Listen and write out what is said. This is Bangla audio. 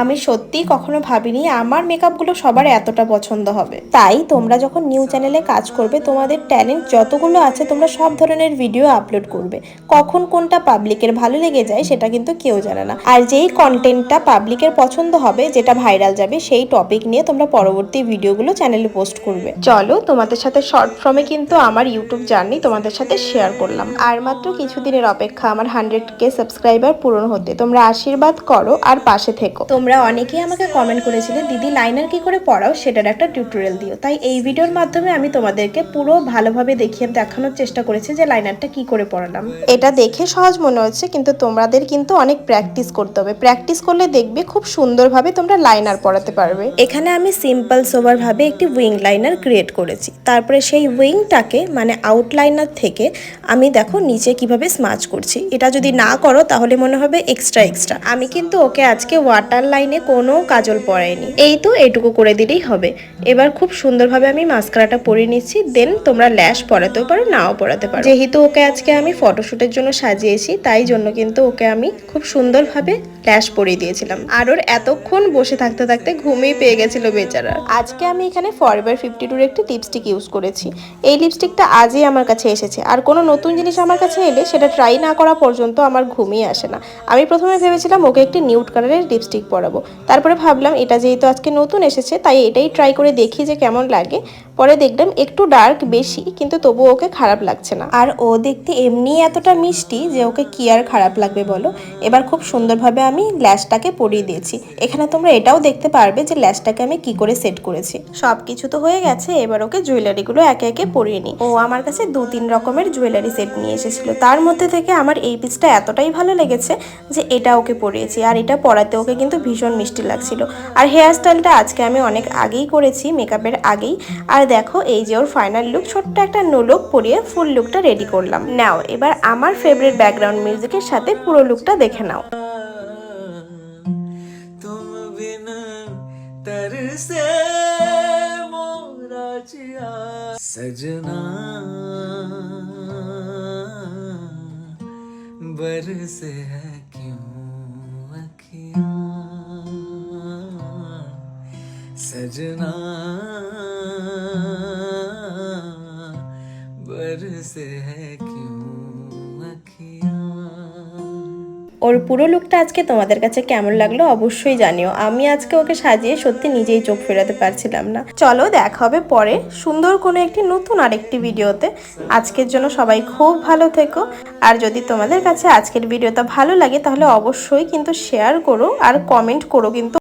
আমি সত্যি কখনো ভাবিনি আমার মেকআপগুলো সবার এতটা পছন্দ হবে। তাই তোমরা যখন নিউ চ্যানেলে কাজ করবে, তোমাদের ট্যালেন্ট যতগুলো আছে তোমরা সব ধরনের ভিডিও আপলোড করবে। কখন কোনটা পাবলিকের ভালো লেগে যায় সেটা কিন্তু কেউ জানে না। আর যেই কন্টেন্টটা পাবলিকের পছন্দ হবে, যেটা ভাইরাল যাবে, সেই টপিক নিয়ে তোমরা পরবর্তী ভিডিওগুলো চ্যানেলে পোস্ট করবে। চলো, তোমাদের সাথে শর্ট ফর্মে কিন্তু আমার ইউটিউব জার্নি তোমাদের সাথে শেয়ার করলাম। আর মাত্র কিছুদিনের অপেক্ষা আমার 100K সাবস্ক্রাইবার পূরণ হতে। তোমরা আশীর্বাদ করো আর পাশে থেকো। তোমরা অনেকেই আমাকে কমেন্ট করেছিলে, দিদি লাইনার কি করে পড়াও, সেটার একটা টিউটোরিয়াল দিও। তাই এই ভিডিওর মাধ্যমে আমি তোমাদেরকে পুরো ভালোভাবে দেখানোর চেষ্টা করেছি যে লাইনারটা কি করে পড়ালাম। এটা দেখে সহজ মনে হচ্ছে, কিন্তু তোমাদের কিন্তু অনেক প্র্যাকটিস করতে হবে। প্র্যাকটিস করলে দেখবে খুব সুন্দরভাবে তোমরা লাইনার পড়াতে পারবে। এখানে আমি সিম্পল সোবার ভাবে একটি উইং লাইনার ক্রিয়েট করেছি। তারপরে সেই উইংটাকে মানে আউটলাইনার থেকে আমি দেখো নিচে কিভাবে স্মাচ করছি। এটা যদি না করো তাহলে মনে হবে এক্সট্রা। আমি কিন্তু ওকে আজকে ওয়াটার লাইনে কোনো কাজল পরাইনি, এই তো এইটুকু করে দিলেই হবে। এবার খুব সুন্দরভাবে আমি মাস্কারাটা পরিয়ে নিচ্ছি। দেন তোমরা ল্যাশ পরাতেও পারো, নাও পরাতে পারো। যেহেতু ওকে আজকে আমি ফটোশুটের জন্য সাজিয়েছি, তাই জন্য কিন্তু ওকে আমি খুব সুন্দরভাবে ল্যাশ পরিয়ে দিয়েছিলাম। আর ওর এতক্ষণ বসে থাকতে থাকতে ঘুমিয়ে পেয়ে গেছিল বেচারা। আজকে আমি এখানে ফরএভার 52 একটি লিপস্টিক ইউজ করেছি। এই লিপস্টিকটা আজই আমার কাছে এসেছে। আর কোনো নতুন জিনিস আমার কাছে এলে সেটা ট্রাই না করা পর্যন্ত আমার ঘুমিয়ে আসে না। আমি প্রথমে ভেবেছিলাম ওকে একটি নিউড কালারের লিপস্টিক পরাবো, তারপরে ভাবলাম এটা যেহেতু আজকে নতুন এসেছে তাই এটাই ট্রাই করে দেখি যে কেমন লাগে। পরে দেখলাম একটু ডার্ক বেশি, কিন্তু তবু ওকে খারাপ লাগছে না। আর ও দেখতে এমনি এতটা মিষ্টি যে ওকে কি আর খারাপ লাগবে বলো। এবার খুব সুন্দরভাবে আমি ল্যাশটাকে পরিয়ে দিয়েছি। এখানে তোমরা এটাও দেখতে পারবে যে ল্যাশটাকে আমি কি করে সেট করেছি। সবকিছু তো হয়ে গেছে, এবার ওকে জুয়েলারিগুলো একে একে পরিয়ে নিই। ও আমার কাছে 2-3 রকমের জুয়েলারি সেট নিয়ে এসেছিল। তার মধ্যে থেকে আমার এই পিসটা এতটাই ভালো লেগেছে যে এটা ওকে পরিয়েছি। আর এটা পরাতে ওকে কিন্তু ভীষণ মিষ্টি লাগছিল। আর হেয়ার স্টাইলটা আজকে আমি অনেক আগেই করেছি, মেকআপের আগেই। আর দেখো এই যে ওর ফাইনাল লুক, ছোট্ট একটা নোলক পরিয়ে ফুল লুকটা রেডি করলাম। নাও এবার আমার ফেভারিট ব্যাকগ্রাউন্ড মিউজিকের সাথে পুরো লুকটা দেখে নাও। सजना बरसे है क्यों अखियां सजना बरसे है क्यों अखियां। ওর পুরো লুকটা আজকে তোমাদের কাছে কেমন লাগলো অবশ্যই জানিও। আমি আজকে ওকে সাজিয়ে সত্যি নিজেই চোখ ফেরাতে পারছিলাম না। চলো দেখা হবে পরে সুন্দর কোনো একটি নতুন আরেকটি ভিডিওতে। আজকের জন্য সবাই খুব ভালো থেকো। আর যদি তোমাদের কাছে আজকের ভিডিওটা ভালো লাগে তাহলে অবশ্যই কিন্তু শেয়ার করো আর কমেন্ট করো কিন্তু।